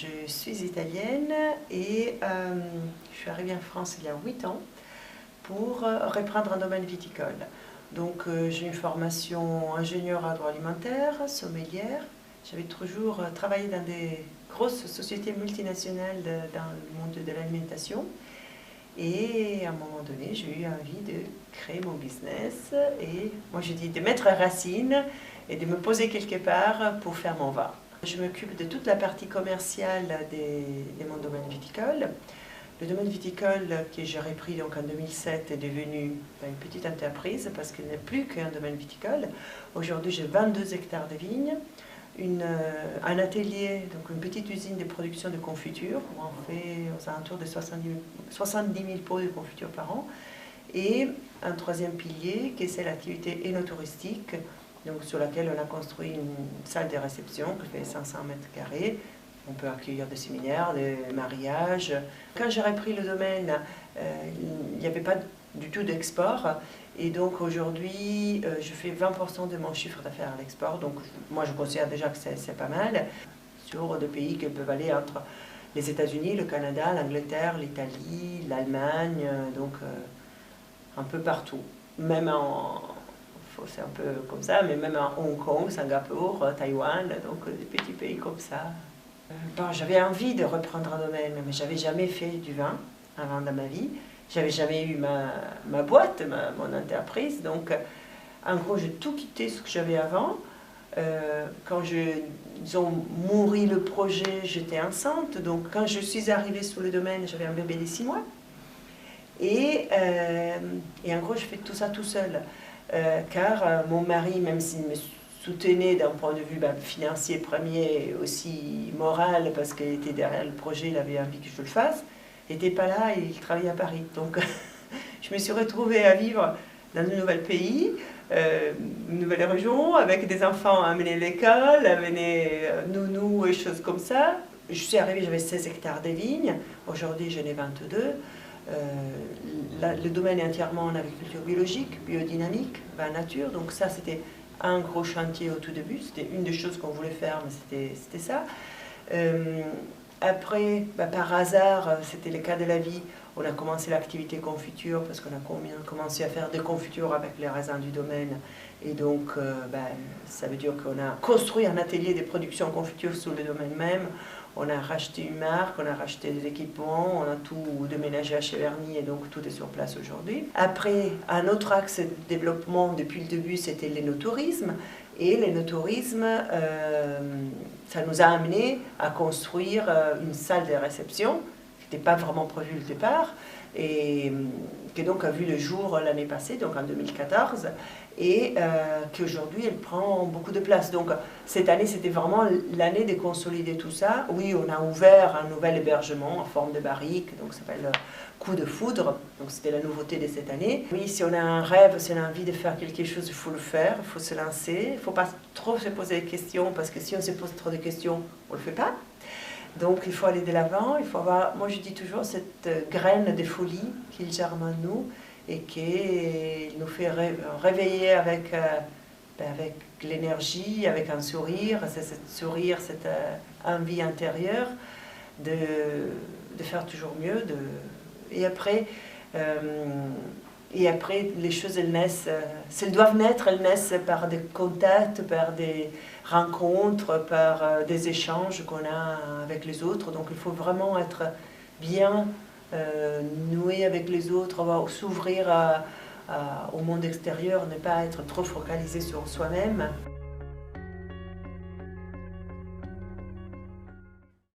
Je suis italienne et je suis arrivée en France il y a 8 ans pour reprendre un domaine viticole. Donc j'ai une formation ingénieur agroalimentaire, sommelière. J'avais toujours travaillé dans des grosses sociétés multinationales dans le monde de l'alimentation. Et à un moment donné, j'ai eu envie de créer mon business. Et moi, je dis de mettre racine et de me poser quelque part pour faire mon vin. Je m'occupe de toute la partie commerciale de mon domaine viticole. Le domaine viticole que j'ai repris donc en 2007 est devenu une petite entreprise parce qu'il n'est plus qu'un domaine viticole. Aujourd'hui, j'ai 22 hectares de vignes, un atelier, donc une petite usine de production de confiture où on fait aux alentours de 70 000 pots de confiture par an, et un troisième pilier qui est l'activité énotouristique, donc sur laquelle on a construit une salle de réception qui fait 500 mètres carrés. On peut accueillir des séminaires, des mariages. Quand j'ai repris le domaine, il n'y avait pas du tout d'export. Et donc aujourd'hui, je fais 20% de mon chiffre d'affaires à l'export. Donc moi, je considère déjà que c'est pas mal. Sur des pays qui peuvent aller entre les États-Unis, le Canada, l'Angleterre, l'Italie, l'Allemagne, donc un peu partout. Même c'est un peu comme ça, mais même à Hong Kong, Singapour, Taïwan, donc des petits pays comme ça. Bon, j'avais envie de reprendre un domaine, mais j'avais jamais fait du vin avant dans ma vie. J'avais jamais eu ma boîte, mon entreprise. Donc, en gros, j'ai tout quitté ce que j'avais avant. Quand ils ont mouru le projet, j'étais enceinte. Donc, quand je suis arrivée sur le domaine, j'avais un bébé de 6 mois. Et en gros, je fais tout ça tout seul. Car mon mari, même s'il me soutenait d'un point de vue financier premier et aussi moral, parce qu'il était derrière le projet, il avait envie que je le fasse, n'était pas là et il travaillait à Paris. Donc je me suis retrouvée à vivre dans un nouvel pays, une nouvelle région, avec des enfants à amener à l'école, à amener nounou et choses comme ça. Je suis arrivée, j'avais 16 hectares de vignes, aujourd'hui j'en ai 22. Le domaine est entièrement en agriculture biologique, biodynamique, vin nature, donc ça c'était un gros chantier au tout début, c'était une des choses qu'on voulait faire, mais c'était ça. Après, par hasard, c'était le cas de la vie, on a commencé l'activité confiture parce qu'on a commencé à faire des confitures avec les raisins du domaine. Et donc, ça veut dire qu'on a construit un atelier de production confiture sur le domaine même. On a racheté une marque, on a racheté des équipements, on a tout déménagé à Cheverny et donc tout est sur place aujourd'hui. Après, un autre axe de développement depuis le début, c'était l'énotourisme. Et l'énotourisme, ça nous a amené à construire une salle de réception qui n'était pas vraiment prévue au départ et qui donc a vu le jour l'année passée, donc en 2014, et qui aujourd'hui elle prend beaucoup de place. Donc cette année c'était vraiment l'année de consolider tout ça. Oui, on a ouvert un nouvel hébergement en forme de barrique, donc ça s'appelle Coup de Foudre, donc c'était la nouveauté de cette année. Oui, si on a un rêve, si on a envie de faire quelque chose, il faut le faire, il faut se lancer, il ne faut pas trop se poser des questions, parce que si on se pose trop de questions, on ne le fait pas. Donc il faut aller de l'avant, il faut avoir, moi je dis toujours, cette graine de folie qu'il germe en nous et qui nous fait réveiller avec l'énergie, avec un sourire, cette envie intérieure de faire toujours mieux. Et après, les choses, elles naissent, si elles doivent naître, elles naissent par des contacts, par des rencontres, par des échanges qu'on a avec les autres. Donc il faut vraiment être bien noué avec les autres, s'ouvrir au monde extérieur, ne pas être trop focalisé sur soi-même.